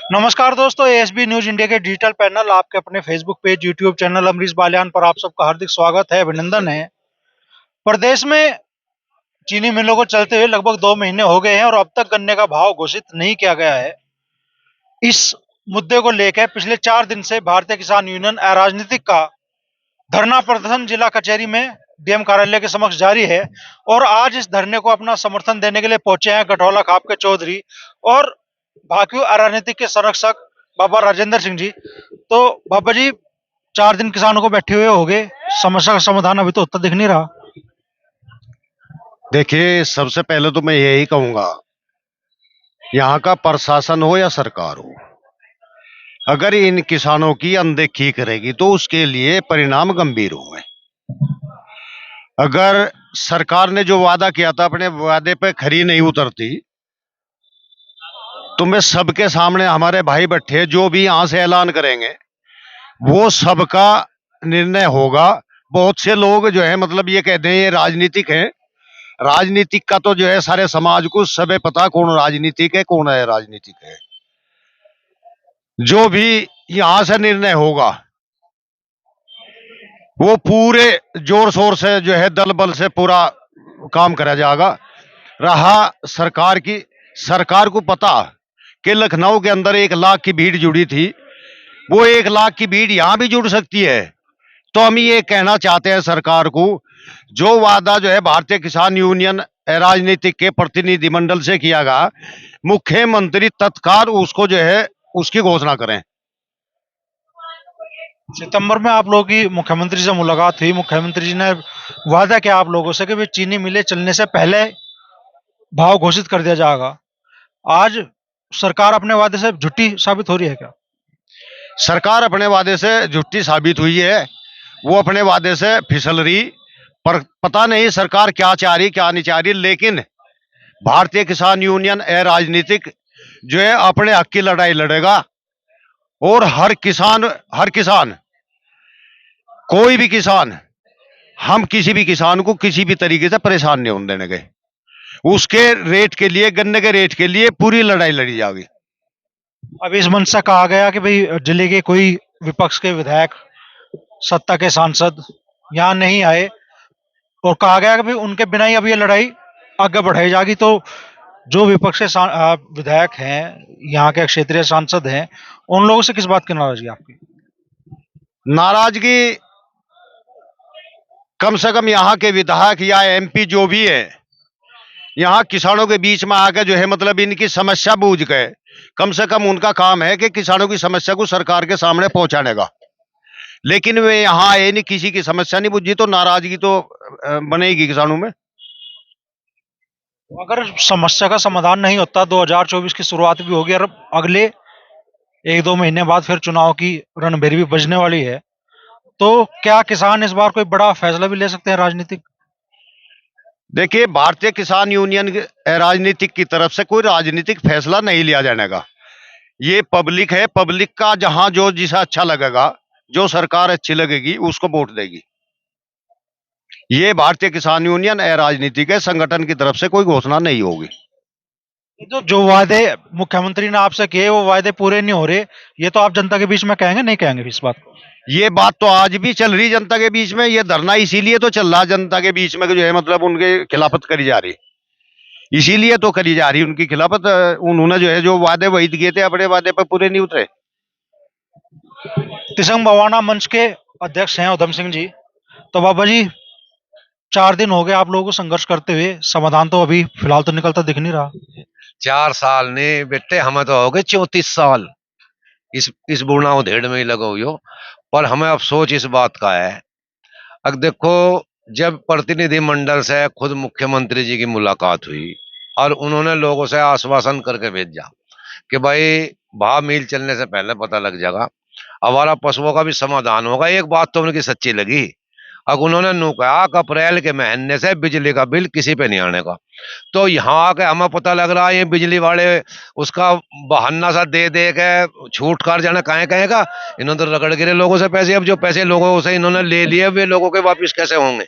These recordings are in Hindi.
नमस्कार दोस्तों, एएसबी न्यूज इंडिया के डिजिटल पैनल आपके अपने Facebook page, YouTube channel Amrish Baliyan पर आप सबका हार्दिक स्वागत है, अभिनंदन है। प्रदेश में चीनी मिलों को चलते हुए लगभग 2 महीने हो गए हैं और अब तक गन्ने का भाव घोषित नहीं किया गया है। इस मुद्दे को लेकर पिछले 4 दिन से भारतीय किसान यूनियन अराजनीतिक का धरना प्रदर्शन जिला कचहरी में डीएम कार्यालय के समक्ष जारी है और आज इस धरने को अपना समर्थन देने के लिए पहुंचे हैं गठौला खाप के चौधरी और भाकियू अराजनीतिक के संरक्षक बाबा राजेंद्र सिंह जी। तो बाबा जी, 4 दिन किसानों को बैठे हुए हो गए, समस्या का समाधान अभी तो होता दिख नहीं रहा। देखिए, सबसे पहले तो मैं यही कहूंगा, यहाँ का प्रशासन हो या सरकार हो, अगर इन किसानों की अनदेखी करेगी तो उसके लिए परिणाम गंभीर होंगे। अगर सरकार ने जो वादा किया था अपने वादे पे खरी नहीं उतरती तो मैं सबके सामने हमारे भाई बैठे जो भी यहां से ऐलान करेंगे वो सबका निर्णय होगा। बहुत से लोग जो है मतलब ये कहते हैं ये राजनीतिक है। राजनीतिक का तो जो है सारे समाज को सबे पता कौन राजनीतिक है कौन है राजनीतिक है। जो भी यहां से निर्णय होगा वो पूरे जोर शोर से जो है दल बल से पूरा काम करा जाएगा। रहा सरकार की, सरकार को पता कि लखनऊ के अंदर 1 लाख की भीड़ जुड़ी थी, वो 1 लाख की भीड़ यहां भी जुड़ सकती है। तो हम ये कहना चाहते हैं सरकार को, जो वादा जो है भारतीय किसान यूनियन राजनीतिक के प्रतिनिधिमंडल से किया गया, मुख्यमंत्री तत्काल उसको जो है उसकी घोषणा करें। सितंबर में आप लोगों की मुख्यमंत्री से मुलाकात हुई, मुख्यमंत्री जी ने वादा किया आप लोगों से कि भाई चीनी मिलें चलने से पहले भाव घोषित कर दिया जाएगा। आज सरकार अपने वादे से झूठी साबित हो रही है क्या? सरकार अपने वादे से झूठी साबित हुई है, वो अपने वादे से फिसल रही। पर पता नहीं सरकार क्या चाह रही क्या नहीं चाह रही, लेकिन भारतीय किसान यूनियन राजनीतिक जो है अपने हक की लड़ाई लड़ेगा। और हर किसान कोई भी किसान, हम किसी भी किसान को किसी भी तरीके से परेशान नहीं होने देंगे। उसके रेट के लिए, गन्ने के रेट के लिए पूरी लड़ाई लड़ी जाएगी। अभी इस मंच से कहा गया कि भाई जिले के कोई विपक्ष के विधायक, सत्ता के सांसद यहाँ नहीं आए और कहा गया कि भाई उनके बिना ही अब ये लड़ाई आगे बढ़ाई जाएगी। तो जो विपक्ष के विधायक हैं, यहाँ के क्षेत्रीय सांसद हैं, उन लोगों से किस बात की नाराजगी आपकी? नाराजगी कम से कम यहाँ के विधायक या एमपी जो भी है, यहाँ किसानों के बीच में आकर जो है मतलब इनकी समस्या बूझ गए। कम से कम उनका काम है कि किसानों की समस्या को सरकार के सामने पहुंचाने का, लेकिन वे यहाँ आए नहीं, किसी की समस्या नहीं बुझी, तो नाराजगी तो बनेगी किसानों में। अगर समस्या का समाधान नहीं होता, 2024 की शुरुआत भी होगी और अगले 1-2 महीने बाद फिर चुनाव की रणभेरी भी बजने वाली है, तो क्या किसान इस बार कोई बड़ा फैसला भी ले सकते हैं राजनीतिक? देखिए, भारतीय किसान यूनियन राजनीतिक की तरफ से कोई राजनीतिक फैसला नहीं लिया जाने का। ये पब्लिक है, पब्लिक का जहां जो जिसे अच्छा लगेगा, जो सरकार अच्छी लगेगी उसको वोट देगी। ये भारतीय किसान यूनियन राजनीतिक है, संगठन की तरफ से कोई घोषणा नहीं होगी। ये जो वादे मुख्यमंत्री ने आपसे किए वो वादे पूरे नहीं हो रहे, ये तो आप जनता के बीच में कहेंगे नहीं कहेंगे इस बात को? ये बात तो आज भी चल रही जनता के बीच में। ये धरना इसीलिए तो चल रहा जनता के बीच में कि जो है मतलब उनके खिलाफत करी जा रही, इसीलिए तो करी जा रही उनकी खिलाफत। उन्होंने जो है जो वादे वही किए थे, अपने वादे पर पूरे नहीं उतरे। तिसंग बवाना मंच के अध्यक्ष हैं उधम सिंह जी। तो बाबा जी, 4 दिन हो गए आप लोगों को संघर्ष करते हुए, समाधान तो अभी फिलहाल तो निकलता दिख नहीं रहा। 4 साल ने बेटे, हमें तो हो गए 34 साल इस बुढ़ाओ धेड़ में ही लगा हुई हो। पर हमें अफसोस इस बात का है, अब देखो, जब प्रतिनिधि मंडल से खुद मुख्यमंत्री जी की मुलाकात हुई और उन्होंने लोगों से आश्वासन करके भेजा कि भाई भाव मील चलने से पहले पता लग जाएगा, हमारा पशुओं का भी समाधान होगा। एक बात तो उनकी सच्ची लगी। अब उन्होंने नू कहा कि अप्रैल के महीने से बिजली का बिल किसी पे नहीं आने का। तो यहाँ आके हमें पता लग रहा है ये बिजली वाले उसका बहाना सा दे दे के छूट कर जाना कहे कहेगा। इन्होंने तो रगड़ गिरे लोगों से पैसे। अब जो पैसे लोगों से इन्होंने ले लिए वे लोगों के वापिस कैसे होंगे?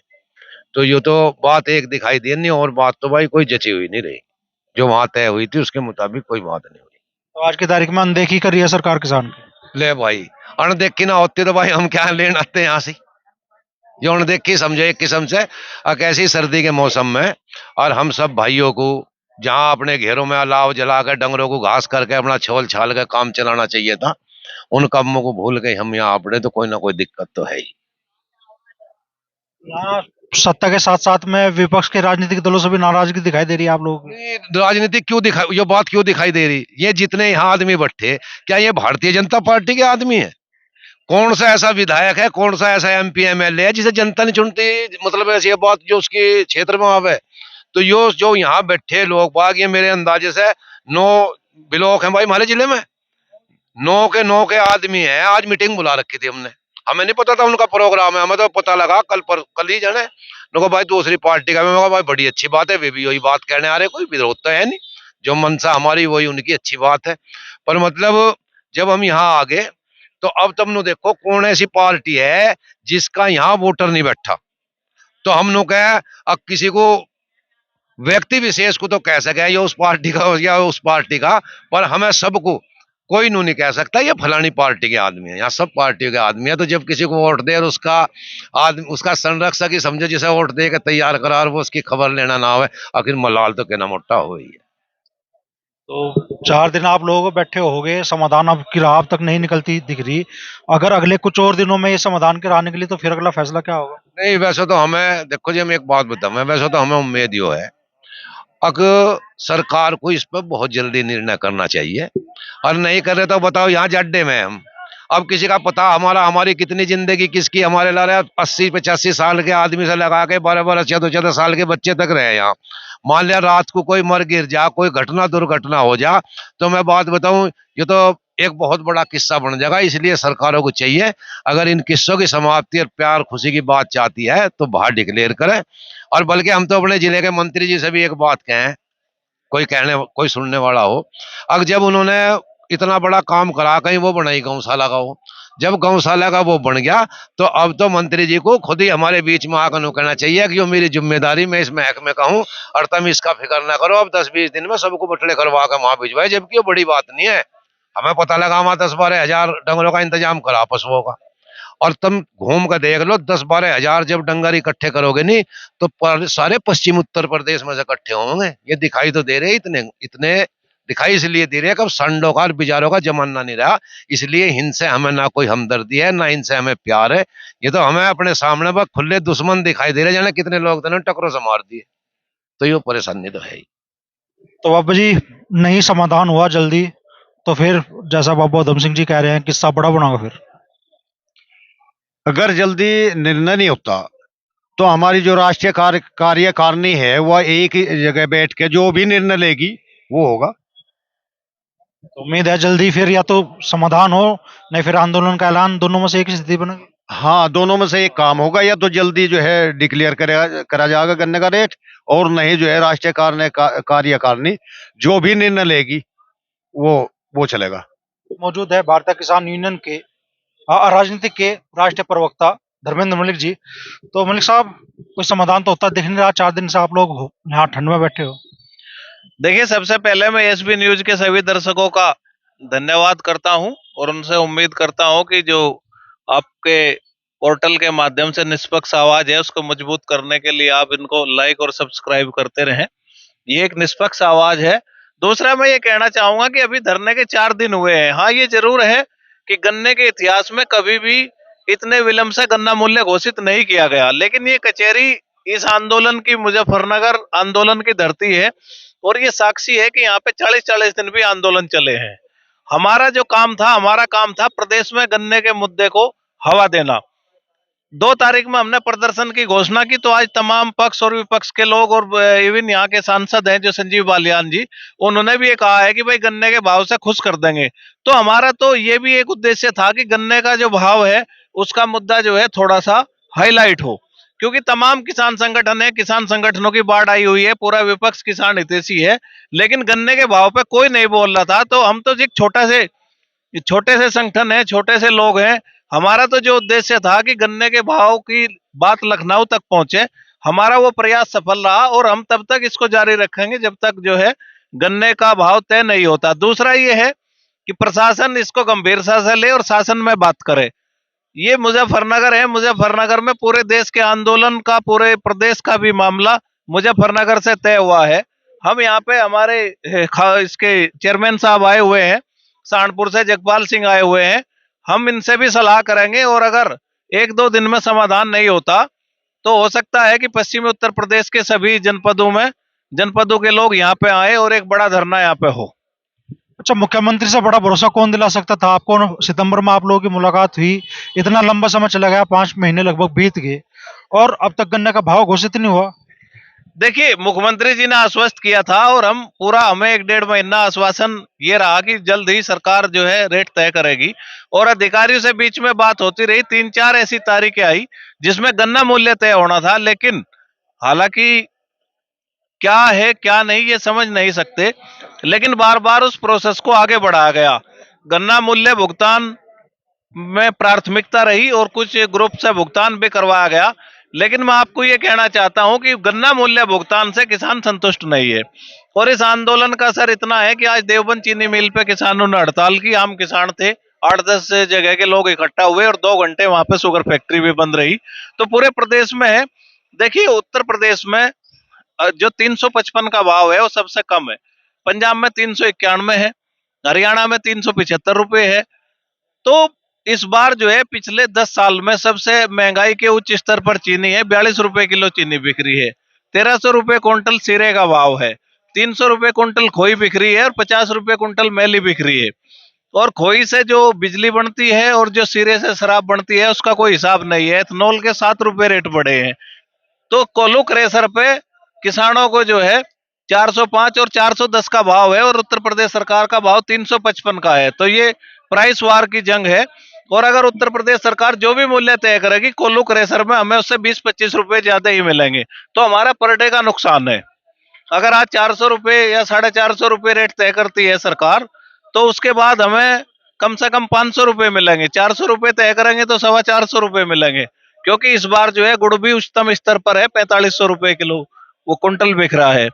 तो ये तो बात एक दिखाई दी नहीं, और बात तो भाई कोई जची हुई नहीं रही। जो वहां तय हुई थी उसके मुताबिक कोई बात नहीं हुई। तो आज की तारीख में अनदेखी करी है सरकार किसान की। ले भाई, अनदेखी ना होती तो भाई हम क्या लेने आते हैं यहाँ से। ये अनदेखी समझो एक किस्म से। कैसी सर्दी के मौसम में और हम सब भाइयों को जहां अपने घेरों में अलाव जला कर डंगरों को घास करके अपना छोल छाल कर काम चलाना चाहिए था, उन कामों को भूल के हम यहाँ अपने, तो कोई ना कोई दिक्कत तो है ही। यहाँ सत्ता के साथ साथ में विपक्ष के राजनीतिक दलों से भी नाराजगी दिखाई दे रही है आप लोगों की। ये राजनीति क्यों दिखाई, ये बात क्यों दिखाई दे रही? ये जितने यहाँ आदमी बैठे, क्या ये भारतीय जनता पार्टी के आदमी है? कौन सा ऐसा विधायक है, कौन सा ऐसा एमपी एमएलए है जिसे जनता नहीं चुनती? मतलब ऐसी बात जो उसके क्षेत्र में आवे। तो यो जो यहाँ बैठे लोग बाग, ये मेरे अंदाजे से 9 ब्लॉक है भाई हमारे जिले में, 9 के आदमी हैं। आज मीटिंग बुला रखी थी हमने, हमें नहीं पता था उनका प्रोग्राम है, हमें तो पता लगा कल ही जाने। देखो भाई दूसरी पार्टी का, मैं कहा भाई बड़ी अच्छी बात है, वे भी वही बात कहने आ रहे, कोई विरोध तो है नहीं, जो मनसा हमारी वही उनकी, अच्छी बात है। पर मतलब जब हम यहाँ आ गए तो अब तुम देखो कौन ऐसी पार्टी है जिसका यहाँ वोटर नहीं बैठा। तो हम लोग कहे अब किसी को व्यक्ति विशेष को तो कह सके ये उस पार्टी का या उस पार्टी का, पर हमें सबको कोई नहीं कह सकता ये फलानी पार्टी के आदमी है, यहाँ सब पार्टियों के आदमी है। तो जब किसी को वोट दे और उसका आदमी, उसका संरक्षक ही समझो जिसे वोट दे के तैयार करा और वो उसकी खबर लेना ना हो, आखिर मलाल तो कहना मोटा हो ही है। तो 4 दिन आप लोग बैठे होगे, समाधान अब की राह अब तक नहीं निकलती दिख रही। अगर अगले कुछ और दिनों में ये समाधान के राह निकली तो फिर अगला फैसला क्या होगा? नहीं वैसे तो हमें, देखो जी हम एक बात बताऊं, वैसे तो हमें उम्मीद यो है अग सरकार को इस पर बहुत जल्दी निर्णय करना चाहिए, और नहीं कर रहे तो बताओ यहाँ जड्डे में हम, अब किसी का पता हमारी कितनी जिंदगी किसकी, हमारे ला रहे 80-85 साल के आदमी से लगा के 12-12 14-14 साल के बच्चे तक रहे यहाँ। मान लिया रात को कोई मर गिर जा, कोई घटना दुर्घटना हो जा, तो मैं बात बताऊं ये तो एक बहुत बड़ा किस्सा बन जाएगा। इसलिए सरकारों को चाहिए अगर इन किस्सों की समाप्ति और प्यार खुशी की बात चाहती है तो बाहर डिक्लेयर करें। और बल्कि हम तो अपने जिले के मंत्री जी से भी एक बात कहें, कोई सुनने वाला हो, अब जब उन्होंने इतना बड़ा काम करा, कहीं वो बनाई गौशाला का हो, जब गौशाला का वो बन गया तो अब तो मंत्री जी को खुद ही हमारे बीच में आकर कहना चाहिए कि ये मेरी जिम्मेदारी, मैं इस महकमे का हूँ और तुम इसका फिक्र ना करो, अब 10-20 दिन में सबको बटले करवा कर वहां भिजवाए। जबकि वो बड़ी बात नहीं है, हमें पता लगा वहां 10-12 हजार डंगरों का इंतजाम करा पशुओं का, और तुम घूम कर देख लो 10-12 हजार जब डंगर इकट्ठे करोगे नहीं तो सारे पश्चिम उत्तर प्रदेश में से इकट्ठे होंगे। ये दिखाई तो दे रहे, इतने इतने दिखाई इसलिए दे रहे हैं कि अब संडों का और बिजारों का जमाना नहीं रहा, इसलिए इनसे हमें ना कोई हमदर्दी है ना इनसे हमें प्यार है। ये तो हमें अपने सामने पर खुले दुश्मन दिखाई दे रहे, जाने कितने लोग तो टकरों से मार दिए। तो ये परेशानी तो है ही। तो बाबा जी नहीं समाधान हुआ जल्दी तो फिर जैसा बाबा उधम सिंह जी कह रहे हैं किस्सा बड़ा बनाओगे फिर? अगर जल्दी निर्णय नहीं होता तो हमारी जो राष्ट्रीय कार्यकारिणी है वह एक ही जगह बैठ के जो भी निर्णय लेगी वो होगा। तो उम्मीद है जल्दी फिर या तो समाधान हो, नहीं फिर आंदोलन का ऐलान, दोनों में से एक ही स्थिति बनेगी। हाँ, दोनों में से एक काम होगा, या तो जल्दी जो है डिक्लेयर करा जाएगा गन्ने का रेट, और नहीं जो है राष्ट्रीय कार्यकारिणी जो भी निर्णय लेगी वो चलेगा। मौजूद है भारतीय किसान यूनियन के राजनीतिक के राष्ट्रीय प्रवक्ता धर्मेंद्र मलिक जी। तो मलिक साहब कोई समाधान तो होता दिख नहीं रहा, 4 दिन से आप लोग यहाँ ठंड में बैठे हो। देखिए सबसे पहले मैं एसबी न्यूज के सभी दर्शकों का धन्यवाद करता हूं और उनसे उम्मीद करता हूं कि जो आपके पोर्टल के माध्यम से निष्पक्ष आवाज है उसको मजबूत करने के लिए आप इनको लाइक और सब्सक्राइब करते रहें। ये एक निष्पक्ष आवाज है। दूसरा मैं ये कहना चाहूंगा कि अभी धरने के 4 दिन हुए हैं। हाँ ये जरूर है कि गन्ने के इतिहास में कभी भी इतने विलंब से गन्ना मूल्य घोषित नहीं किया गया, लेकिन ये कचहरी इस आंदोलन की मुजफ्फरनगर आंदोलन की धरती है और ये साक्षी है कि यहाँ पे 40-40 दिन भी आंदोलन चले हैं। हमारा काम था प्रदेश में गन्ने के मुद्दे को हवा देना। 2 तारीख में हमने प्रदर्शन की घोषणा की तो आज तमाम पक्ष और विपक्ष के लोग और इवन यहाँ के सांसद हैं जो संजीव बालियान जी, उन्होंने भी ये कहा है कि भाई गन्ने के भाव से खुश कर देंगे। तो हमारा तो ये भी एक उद्देश्य था कि गन्ने का जो भाव है उसका मुद्दा जो है थोड़ा सा हाईलाइट हो, क्योंकि तमाम किसान संगठन है, किसान संगठनों की बाढ़ आई हुई है, पूरा विपक्ष किसान हितैषी है, लेकिन गन्ने के भाव पे कोई नहीं बोल रहा था। तो हम तो एक छोटे से संगठन है, छोटे से लोग हैं, हमारा तो जो उद्देश्य था कि गन्ने के भाव की बात लखनऊ तक पहुंचे, हमारा वो प्रयास सफल रहा और हम तब तक इसको जारी रखेंगे जब तक जो है गन्ने का भाव तय नहीं होता। दूसरा ये है कि प्रशासन इसको गंभीरता से ले और शासन में बात करे। ये मुजफ्फरनगर है, मुजफ्फरनगर में पूरे देश के आंदोलन का, पूरे प्रदेश का भी मामला मुजफ्फरनगर से तय हुआ है। हम यहाँ पे हमारे इसके चेयरमैन साहब आए हुए हैं, सहारनपुर से जगपाल सिंह आए हुए हैं, हम इनसे भी सलाह करेंगे और अगर 1-2 दिन में समाधान नहीं होता तो हो सकता है कि पश्चिमी उत्तर प्रदेश के सभी जनपदों के लोग यहाँ पे आए और एक बड़ा धरना यहाँ पे हो। अच्छा, मुख्यमंत्री से बड़ा भरोसा कौन दिला सकता था आपको? सितंबर में आप लोगों की मुलाकात हुई, इतना लंबा समय चला गया, 5 महीने लगभग बीत गए और अब तक गन्ने का भाव घोषित नहीं हुआ। देखिए, मुख्यमंत्री जी ने आश्वस्त किया था और हमें 1-1.5 महीना आश्वासन ये रहा कि जल्द ही सरकार जो है रेट तय करेगी और अधिकारियों से बीच में बात होती रही। 3-4 ऐसी तारीखें आई जिसमें गन्ना मूल्य तय होना था, लेकिन हालांकि क्या है क्या नहीं ये समझ नहीं सकते, लेकिन बार बार उस प्रोसेस को आगे बढ़ाया गया। गन्ना मूल्य भुगतान में प्राथमिकता रही और कुछ ग्रुप से भुगतान भी करवाया गया, लेकिन मैं आपको ये कहना चाहता हूं कि गन्ना मूल्य भुगतान से किसान संतुष्ट नहीं है और इस आंदोलन का असर इतना है कि आज देवबंद चीनी मिल पे किसानों ने हड़ताल की। आम किसान थे, 8-10 जगह के लोग इकट्ठा हुए और 2 घंटे वहां पे शुगर फैक्ट्री भी बंद रही। तो पूरे प्रदेश में है। देखिए, उत्तर प्रदेश में जो 355 का भाव है वो सबसे कम है, पंजाब में 391 है, हरियाणा में 375 रुपए है। तो इस बार जो है पिछले 10 साल में सबसे महंगाई के उच्च स्तर पर चीनी है। 42 रुपए किलो चीनी बिक रही है, 1300 रुपए क्विंटल सिरे का भाव है, 300 रुपए क्विंटल खोई बिक रही है और 50 रुपए क्विंटल मैली बिक रही है। और खोई से जो बिजली बनती है और जो सिरे से शराब बनती है उसका कोई हिसाब नहीं है। इथेनॉल के 7 रुपए रेट बढ़े हैं। तो कोल्हू क्रेशर पे किसानों को जो है 405 और 410 का भाव है और उत्तर प्रदेश सरकार का भाव 355 का है। तो ये प्राइस वार की जंग है और अगर उत्तर प्रदेश सरकार जो भी मूल्य तय करेगी कोल्हू क्रेशर में हमें उससे 20-25 रुपए ज्यादा ही मिलेंगे, तो हमारा पर डे का नुकसान है। अगर आज 400 रुपए या 450 रुपए रेट तय करती है सरकार, तो उसके बाद हमें कम से कम 500 रुपए मिलेंगे। 400 रुपए तय करेंगे तो 425 रुपए मिलेंगे, क्योंकि इस बार जो है गुड़ भी उच्चतम स्तर पर है, 4500 रुपए किलो वो कुंटल बिक रहा है।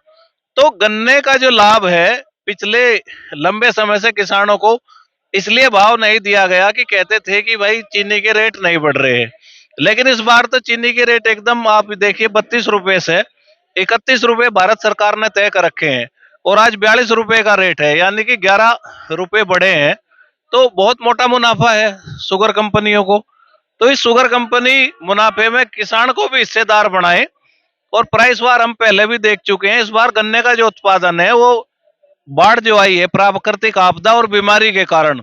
तो गन्ने का जो लाभ है पिछले लंबे समय से किसानों को इसलिए भाव नहीं दिया गया कि कहते थे कि भाई चीनी के रेट नहीं बढ़ रहे हैं, लेकिन इस बार तो चीनी के रेट एकदम आप देखिए 32 रुपए से 31 रुपए भारत सरकार ने तय कर रखे हैं और आज 42 रुपए का रेट है, यानी कि 11 रुपए बढ़े हैं। तो बहुत मोटा मुनाफा है शुगर कंपनियों को। तो इस शुगर कंपनी मुनाफे में किसान को भी हिस्सेदार बनाए और प्राइस वार हम पहले भी देख चुके हैं। इस बार गन्ने का जो उत्पादन है वो बाढ़ जो आई है प्राकृतिक आपदा और बीमारी के कारण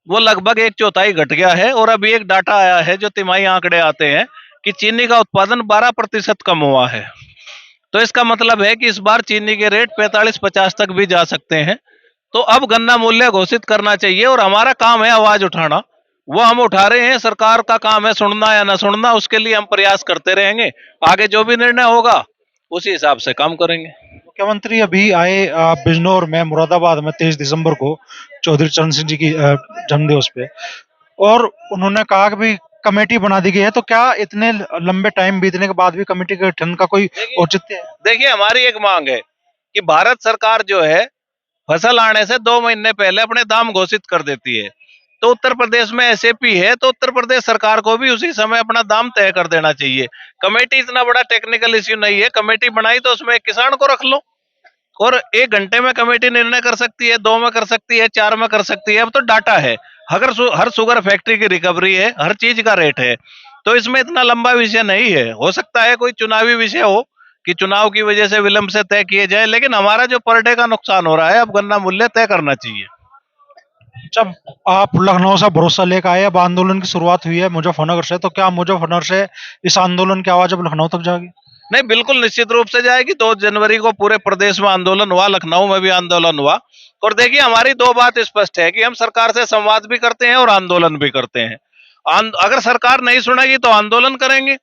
वो लगभग 1/4 घट गया है और अभी एक डाटा आया है जो तिमाही आंकड़े आते हैं कि चीनी का उत्पादन 12% कम हुआ है। तो इसका मतलब है कि इस बार चीनी के रेट 45-50 तक भी जा सकते हैं। तो अब गन्ना मूल्य घोषित करना चाहिए और हमारा काम है आवाज उठाना, वो हम उठा रहे हैं। सरकार का काम है सुनना या ना सुनना, उसके लिए हम प्रयास करते रहेंगे। आगे जो भी निर्णय होगा उसी हिसाब से काम करेंगे। मुख्यमंत्री अभी आए बिजनौर में, मुरादाबाद में 23 दिसंबर को चौधरी चरण सिंह जी की जन्मदिवस पे, और उन्होंने कहा कि भाई कमेटी बना दी गई है। तो क्या इतने लंबे टाइम बीतने के बाद भी कमेटी के गठन का कोई औचित्य है? देखिए, हमारी एक मांग है कि भारत सरकार जो है फसल आने से 2 महीने पहले अपने दाम घोषित कर देती है। तो उत्तर प्रदेश में एसएपी है तो उत्तर प्रदेश सरकार को भी उसी समय अपना दाम तय कर देना चाहिए। कमेटी इतना बड़ा टेक्निकल इश्यू नहीं है, कमेटी बनाई तो उसमें एक किसान को रख लो और 1 घंटे में कमेटी निर्णय कर सकती है, 2 में कर सकती है, 4 में कर सकती है। अब तो डाटा है, हर शुगर फैक्ट्री की रिकवरी है, हर चीज का रेट है, तो इसमें इतना लंबा विषय नहीं है। हो सकता है कोई चुनावी विषय हो कि चुनाव की वजह से विलंब से तय किए जाए, लेकिन हमारा जो पर डे का नुकसान हो रहा है अब गन्ना मूल्य तय करना चाहिए। जब आप लखनऊ से भरोसा लेकर आए, अब आंदोलन की शुरुआत हुई है मुजफ्फरनगर से, तो क्या मुजफ्फरनगर से इस आंदोलन की आवाज अब लखनऊ तक जाएगी? नहीं, बिल्कुल निश्चित रूप से जाएगी। 2 जनवरी को पूरे प्रदेश में आंदोलन हुआ, लखनऊ में भी आंदोलन हुआ। और देखिए, हमारी 2 बात स्पष्ट है कि हम सरकार से संवाद भी करते हैं और आंदोलन भी करते हैं। अगर सरकार नहीं सुनेगी तो आंदोलन करेंगे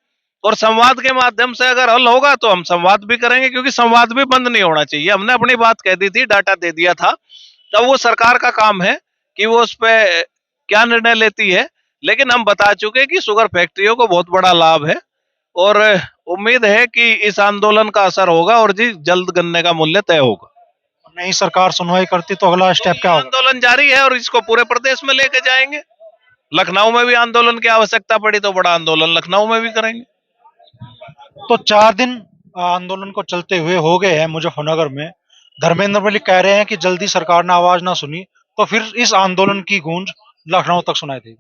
और संवाद के माध्यम से अगर हल होगा तो हम संवाद भी करेंगे, क्योंकि संवाद भी बंद नहीं होना चाहिए। हमने अपनी बात कह दी थी, डाटा दे दिया था, तब वो सरकार का काम है कि वो उस पर क्या निर्णय लेती है। लेकिन हम बता चुके कि शुगर फैक्ट्रियों को बहुत बड़ा लाभ है और उम्मीद है कि इस आंदोलन का असर होगा और जी जल्द गन्ने का मूल्य तय होगा। नहीं सरकार सुनवाई करती तो अगला स्टेप क्या होगा? आंदोलन जारी है और इसको पूरे प्रदेश में लेके जाएंगे। लखनऊ में भी आंदोलन की आवश्यकता पड़ी तो बड़ा आंदोलन लखनऊ में भी करेंगे। तो 4 दिन आंदोलन को चलते हुए हो गए हैं मुजफ्फरनगर में। धर्मेंद्र मलिक कह रहे हैं कि जल्दी सरकार ने आवाज ना सुनी तो फिर इस आंदोलन की गूंज लखनऊ तक सुनाई देगी।